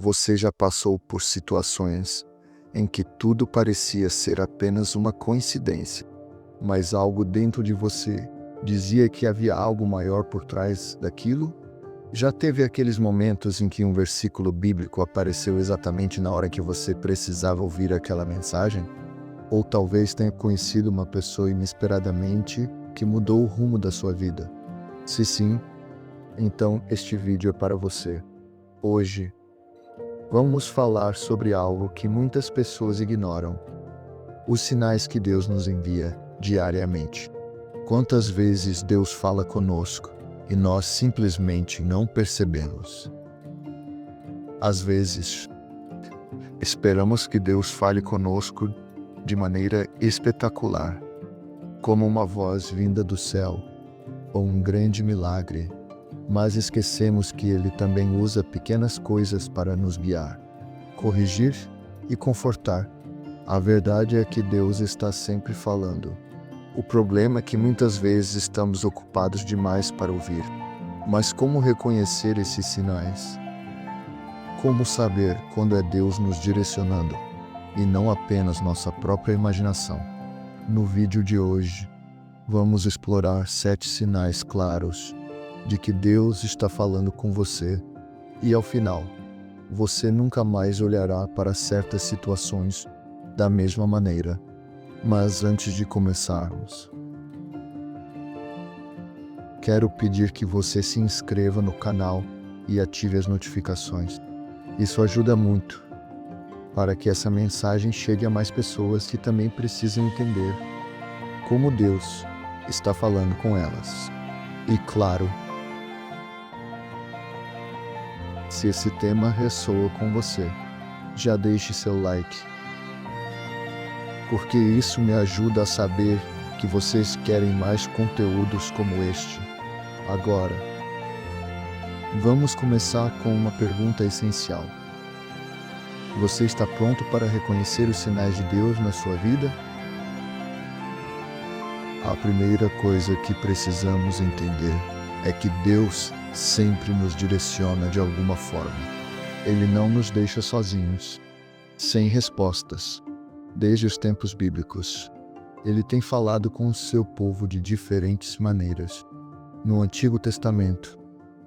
Você já passou por situações em que tudo parecia ser apenas uma coincidência, mas algo dentro de você dizia que havia algo maior por trás daquilo? Já teve aqueles momentos em que um versículo bíblico apareceu exatamente na hora que você precisava ouvir aquela mensagem? Ou talvez tenha conhecido uma pessoa inesperadamente que mudou o rumo da sua vida? Se sim, então este vídeo é para você. Hoje, vamos falar sobre algo que muitas pessoas ignoram: os sinais que Deus nos envia diariamente. Quantas vezes Deus fala conosco e nós simplesmente não percebemos? Às vezes, esperamos que Deus fale conosco de maneira espetacular, como uma voz vinda do céu ou um grande milagre, mas esquecemos que Ele também usa pequenas coisas para nos guiar, corrigir e confortar. A verdade é que Deus está sempre falando. O problema é que muitas vezes estamos ocupados demais para ouvir. Mas como reconhecer esses sinais? Como saber quando é Deus nos direcionando e não apenas nossa própria imaginação? No vídeo de hoje, vamos explorar 7 sinais claros de que Deus está falando com você e, ao final, você nunca mais olhará para certas situações da mesma maneira. Mas antes de começarmos, quero pedir que você se inscreva no canal e ative as notificações. Isso ajuda muito para que essa mensagem chegue a mais pessoas que também precisam entender como Deus está falando com elas. E claro, se esse tema ressoa com você, já deixe seu like, porque isso me ajuda a saber que vocês querem mais conteúdos como este. Agora, vamos começar com uma pergunta essencial. Você está pronto para reconhecer os sinais de Deus na sua vida? A primeira coisa que precisamos entender é que Deus sempre nos direciona de alguma forma. Ele não nos deixa sozinhos, sem respostas. Desde os tempos bíblicos, Ele tem falado com o seu povo de diferentes maneiras. No Antigo Testamento,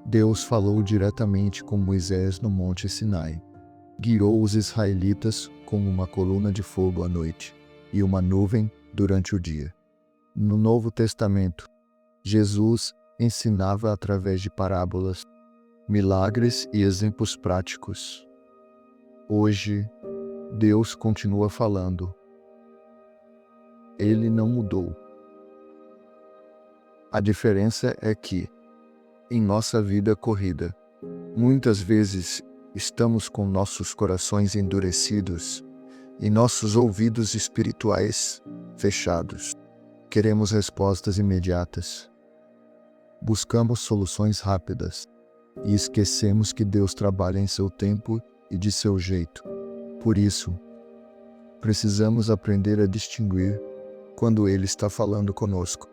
Deus falou diretamente com Moisés no Monte Sinai. Guiou os israelitas como uma coluna de fogo à noite e uma nuvem durante o dia. No Novo Testamento, Jesus ensinava através de parábolas, milagres e exemplos práticos. Hoje, Deus continua falando. Ele não mudou. A diferença é que, em nossa vida corrida, muitas vezes estamos com nossos corações endurecidos e nossos ouvidos espirituais fechados. Queremos respostas imediatas. Buscamos soluções rápidas e esquecemos que Deus trabalha em seu tempo e de seu jeito. Por isso, precisamos aprender a distinguir quando Ele está falando conosco.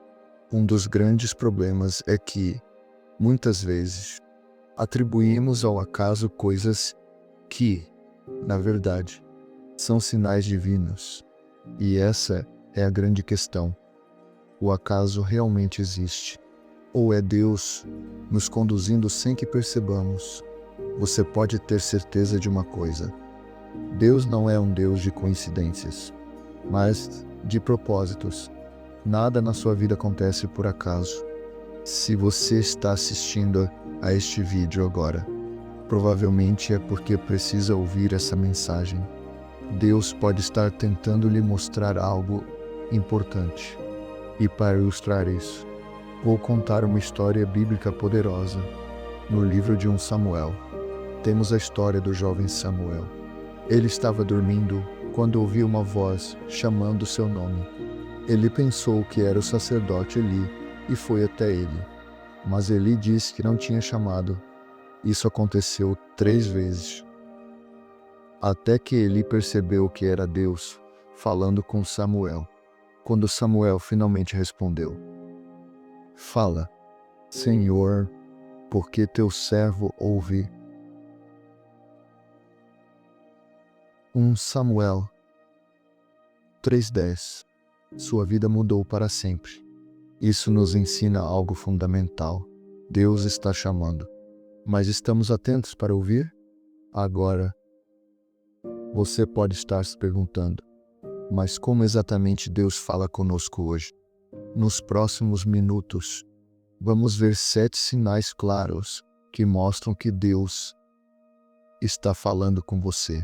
Um dos grandes problemas é que, muitas vezes, atribuímos ao acaso coisas que, na verdade, são sinais divinos. E essa é a grande questão. O acaso realmente existe? Ou é Deus nos conduzindo sem que percebamos? Você pode ter certeza de uma coisa: Deus não é um Deus de coincidências, mas de propósitos. Nada na sua vida acontece por acaso. Se você está assistindo a este vídeo agora, provavelmente é porque precisa ouvir essa mensagem. Deus pode estar tentando lhe mostrar algo importante. E para ilustrar isso, vou contar uma história bíblica poderosa. No livro de 1 Samuel, temos a história do jovem Samuel. Ele estava dormindo quando ouviu uma voz chamando seu nome. Ele pensou que era o sacerdote Eli e foi até ele. Mas Eli disse que não tinha chamado. Isso aconteceu 3 vezes. Até que Eli percebeu que era Deus falando com Samuel. Quando Samuel finalmente respondeu: "Fala, Senhor, porque teu servo ouve." Samuel 3:10. Sua vida mudou para sempre. Isso nos ensina algo fundamental. Deus está chamando. Mas estamos atentos para ouvir? Agora, você pode estar se perguntando, mas como exatamente Deus fala conosco hoje? Nos próximos minutos, vamos ver 7 sinais claros que mostram que Deus está falando com você,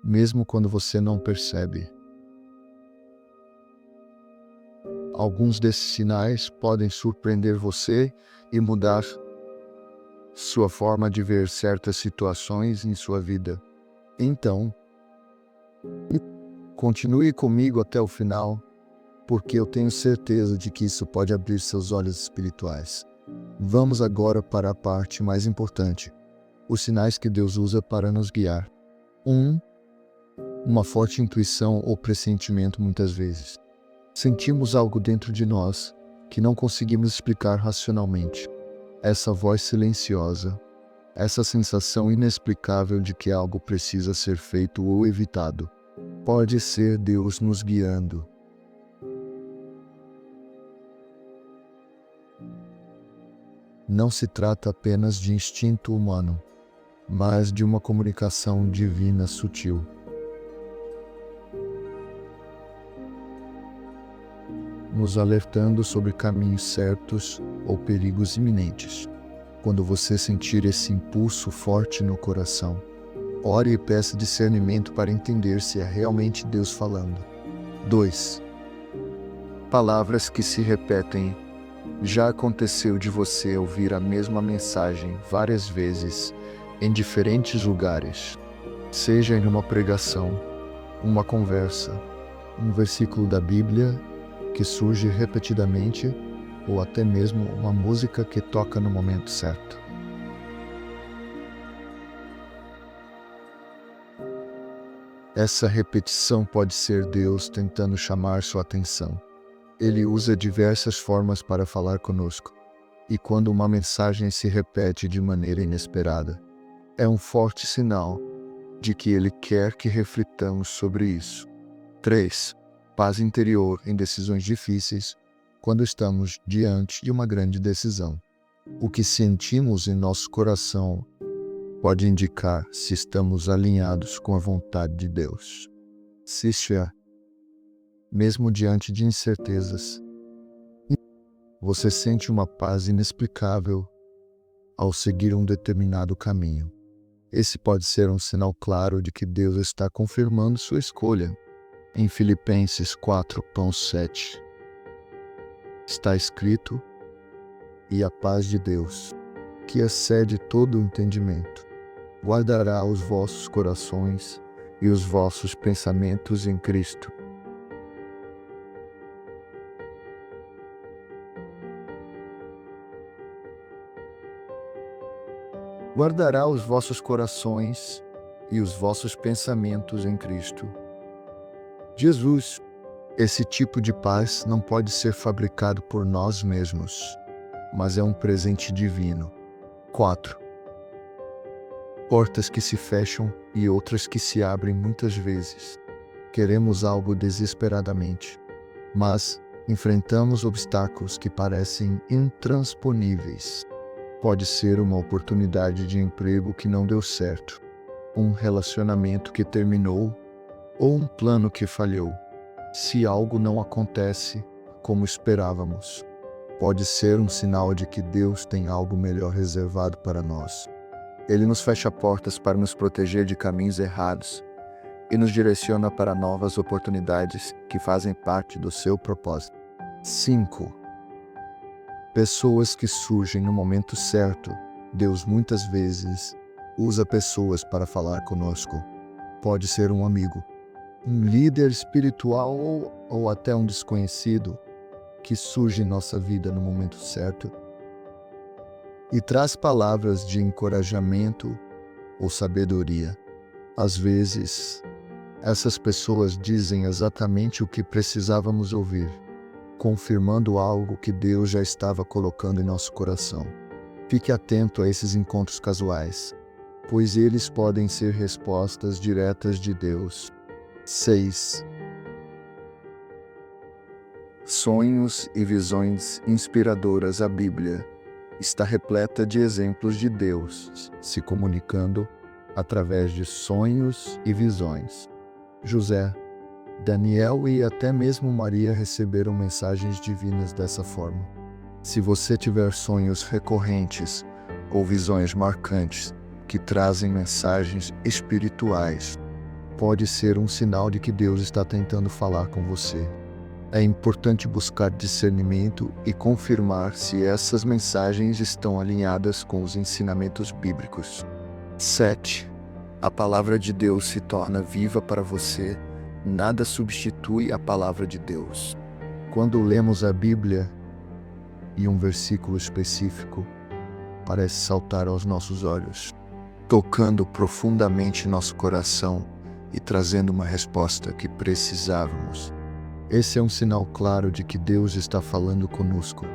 mesmo quando você não percebe. Alguns desses sinais podem surpreender você e mudar sua forma de ver certas situações em sua vida. Então, continue comigo até o final, porque eu tenho certeza de que isso pode abrir seus olhos espirituais. Vamos agora para a parte mais importante: os sinais que Deus usa para nos guiar. 1. Uma forte intuição ou pressentimento. Muitas vezes sentimos algo dentro de nós que não conseguimos explicar racionalmente. Essa voz silenciosa, essa sensação inexplicável de que algo precisa ser feito ou evitado, pode ser Deus nos guiando. Não se trata apenas de instinto humano, mas de uma comunicação divina sutil. Nos alertando sobre caminhos certos ou perigos iminentes. Quando você sentir esse impulso forte no coração, ore e peça discernimento para entender se é realmente Deus falando. 2. Palavras que se repetem. Já aconteceu de você ouvir a mesma mensagem várias vezes em diferentes lugares, seja em uma pregação, uma conversa, um versículo da Bíblia que surge repetidamente, ou até mesmo uma música que toca no momento certo. Essa repetição pode ser Deus tentando chamar sua atenção. Ele usa diversas formas para falar conosco, e quando uma mensagem se repete de maneira inesperada, é um forte sinal de que Ele quer que reflitamos sobre isso. 3. Paz interior em decisões difíceis. Quando estamos diante de uma grande decisão, o que sentimos em nosso coração pode indicar se estamos alinhados com a vontade de Deus. Sixa, mesmo diante de incertezas, você sente uma paz inexplicável ao seguir um determinado caminho. Esse pode ser um sinal claro de que Deus está confirmando sua escolha. Em Filipenses 4:7 está escrito: "E a paz de Deus, que excede todo o entendimento, guardará os vossos corações e os vossos pensamentos em Cristo." Guardará os vossos corações e os vossos pensamentos em Cristo. Jesus. Esse tipo de paz não pode ser fabricado por nós mesmos, mas é um presente divino. 4. Portas que se fecham e outras que se abrem muitas vezes. Queremos algo desesperadamente, mas enfrentamos obstáculos que parecem intransponíveis. Pode ser uma oportunidade de emprego que não deu certo, um relacionamento que terminou ou um plano que falhou. Se algo não acontece como esperávamos, pode ser um sinal de que Deus tem algo melhor reservado para nós. Ele nos fecha portas para nos proteger de caminhos errados e nos direciona para novas oportunidades que fazem parte do seu propósito. 5. Pessoas que surgem no momento certo. Deus muitas vezes usa pessoas para falar conosco. Pode ser um amigo, um líder espiritual ou até um desconhecido que surge em nossa vida no momento certo e traz palavras de encorajamento ou sabedoria. Às vezes, essas pessoas dizem exatamente o que precisávamos ouvir, confirmando algo que Deus já estava colocando em nosso coração. Fique atento a esses encontros casuais. pois eles podem ser respostas diretas de Deus. 6. Sonhos e visões inspiradoras. A Bíblia está repleta de exemplos de Deus se comunicando através de sonhos e visões. José, Daniel e até mesmo Maria receberam mensagens divinas dessa forma. Se você tiver sonhos recorrentes ou visões marcantes que trazem mensagens espirituais, pode ser um sinal de que Deus está tentando falar com você. É importante buscar discernimento e confirmar se essas mensagens estão alinhadas com os ensinamentos bíblicos. 7. A palavra de Deus se torna viva para você. Nada substitui a palavra de Deus. Quando lemos a Bíblia e um versículo específico parece saltar aos nossos olhos, tocando profundamente nosso coração e trazendo uma resposta que precisávamos. Esse é um sinal claro de que Deus está falando conosco.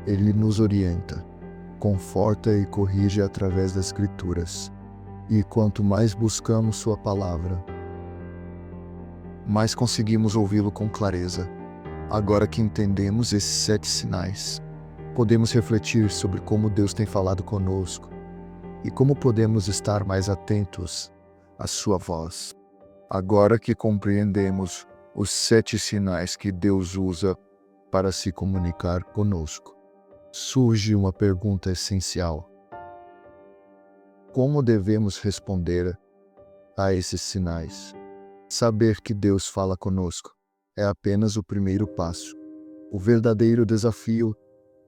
Ele nos orienta, conforta e corrige através das Escrituras. E quanto mais buscamos Sua palavra, mais conseguimos ouvi-lo com clareza. Agora que entendemos esses 7 sinais, podemos refletir sobre como Deus tem falado conosco e como podemos estar mais atentos à Sua voz. Agora que compreendemos os 7 sinais que Deus usa para se comunicar conosco, surge uma pergunta essencial: como devemos responder a esses sinais? Saber que Deus fala conosco é apenas o primeiro passo. O verdadeiro desafio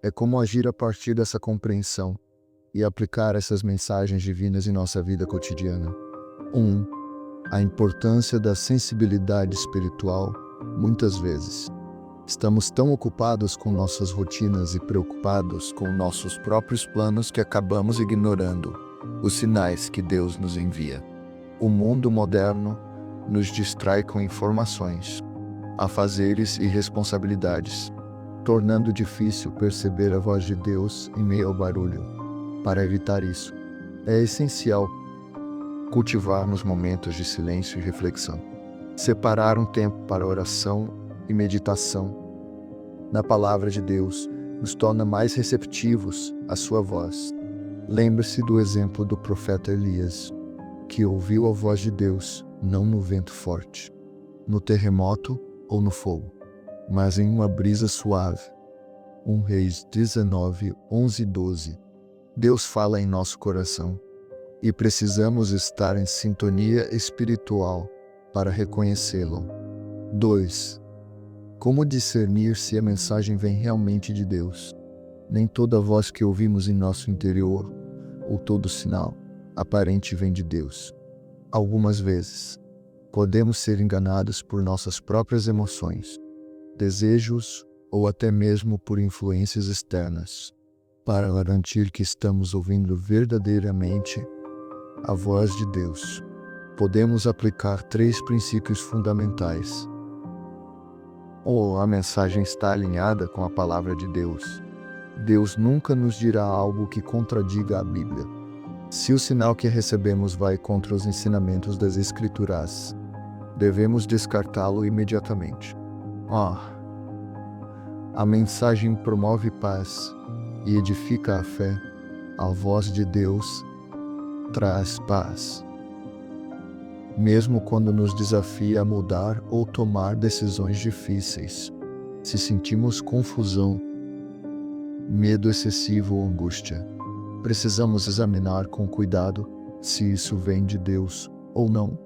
é como agir a partir dessa compreensão e aplicar essas mensagens divinas em nossa vida cotidiana. 1. A importância da sensibilidade espiritual. Muitas vezes, estamos tão ocupados com nossas rotinas e preocupados com nossos próprios planos que acabamos ignorando os sinais que Deus nos envia. O mundo moderno nos distrai com informações, afazeres e responsabilidades, tornando difícil perceber a voz de Deus em meio ao barulho. Para evitar isso, é essencial cultivarmos momentos de silêncio e reflexão. Separar um tempo para oração e meditação na palavra de Deus nos torna mais receptivos à sua voz. Lembre-se do exemplo do profeta Elias, que ouviu a voz de Deus não no vento forte, no terremoto ou no fogo, mas em uma brisa suave. 1 Reis 19, 11 e 12. Deus fala em nosso coração e precisamos estar em sintonia espiritual para reconhecê-lo. 2. Como discernir se a mensagem vem realmente de Deus? Nem toda voz que ouvimos em nosso interior, ou todo sinal aparente vem de Deus. Algumas vezes, podemos ser enganados por nossas próprias emoções, desejos ou até mesmo por influências externas. Para garantir que estamos ouvindo verdadeiramente a voz de Deus, podemos aplicar 3 princípios fundamentais. Ou a mensagem está alinhada com a palavra de Deus. Deus nunca nos dirá algo que contradiga a Bíblia. Se o sinal que recebemos vai contra os ensinamentos das Escrituras, devemos descartá-lo imediatamente. A mensagem promove paz e edifica a fé. A voz de Deus traz paz, mesmo quando nos desafia a mudar ou tomar decisões difíceis. Se sentimos confusão, medo excessivo ou angústia, precisamos examinar com cuidado se isso vem de Deus ou não.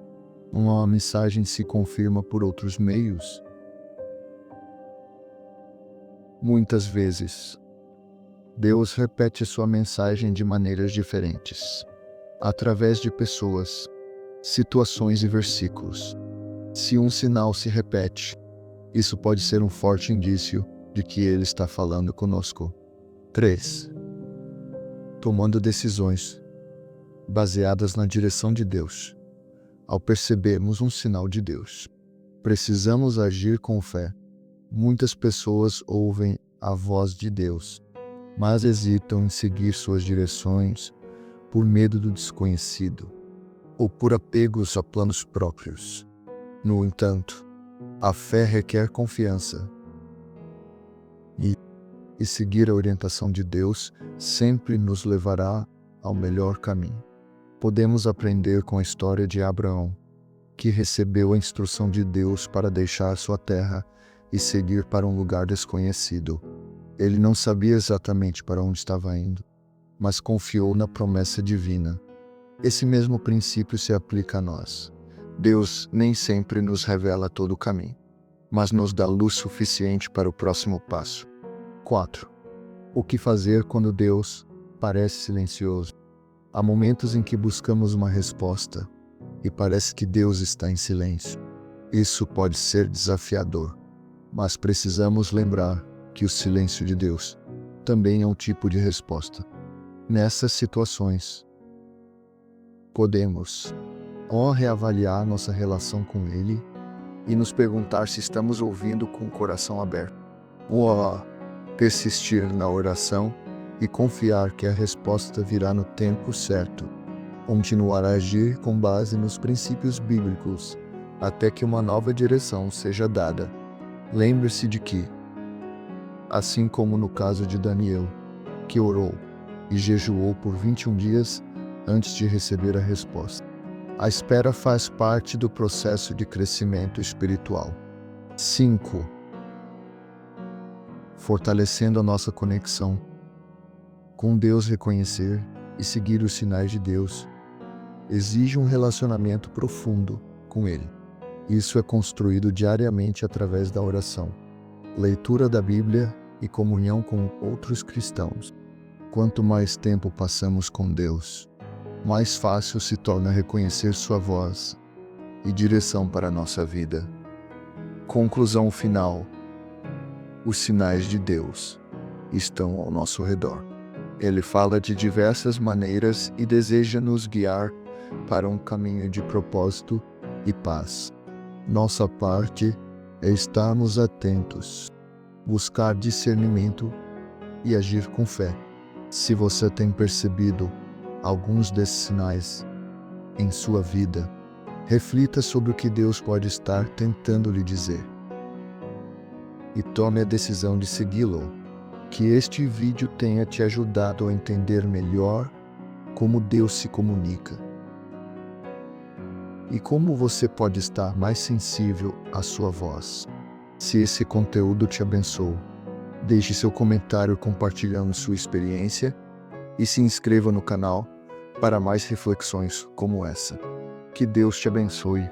Uma mensagem se confirma por outros meios. Muitas vezes, Deus repete sua mensagem de maneiras diferentes, através de pessoas, situações e versículos. Se um sinal se repete, isso pode ser um forte indício de que Ele está falando conosco. 3. Tomando decisões baseadas na direção de Deus. Ao percebermos um sinal de Deus, precisamos agir com fé. Muitas pessoas ouvem a voz de Deus, mas hesitam em seguir suas direções por medo do desconhecido ou por apegos a planos próprios. No entanto, a fé requer confiança e seguir a orientação de Deus sempre nos levará ao melhor caminho. Podemos aprender com a história de Abraão, que recebeu a instrução de Deus para deixar sua terra e seguir para um lugar desconhecido. Ele não sabia exatamente para onde estava indo, mas confiou na promessa divina. Esse mesmo princípio se aplica a nós. Deus nem sempre nos revela todo o caminho, mas nos dá luz suficiente para o próximo passo. 4. O que fazer quando Deus parece silencioso? Há momentos em que buscamos uma resposta e parece que Deus está em silêncio. Isso pode ser desafiador, mas precisamos lembrar que o silêncio de Deus também é um tipo de resposta. Nessas situações, podemos reavaliar nossa relação com Ele e nos perguntar se estamos ouvindo com o coração aberto. Persistir na oração e confiar que a resposta virá no tempo certo. Continuar a agir com base nos princípios bíblicos até que uma nova direção seja dada. Lembre-se de que, assim como no caso de Daniel, que orou e jejuou por 21 dias antes de receber a resposta, a espera faz parte do processo de crescimento espiritual. 5. Fortalecendo a nossa conexão com Deus. Reconhecer e seguir os sinais de Deus exige um relacionamento profundo com Ele. Isso é construído diariamente através da oração, leitura da Bíblia e comunhão com outros cristãos. Quanto mais tempo passamos com Deus, mais fácil se torna reconhecer sua voz e direção para a nossa vida. Conclusão final. Os sinais de Deus estão ao nosso redor. Ele fala de diversas maneiras e deseja nos guiar para um caminho de propósito e paz. Nossa parte é estarmos atentos, buscar discernimento e agir com fé. Se você tem percebido alguns desses sinais em sua vida, reflita sobre o que Deus pode estar tentando lhe dizer e tome a decisão de segui-lo. Que este vídeo tenha te ajudado a entender melhor como Deus se comunica e como você pode estar mais sensível à sua voz. Se esse conteúdo te abençoou, deixe seu comentário compartilhando sua experiência e se inscreva no canal para mais reflexões como essa. Que Deus te abençoe.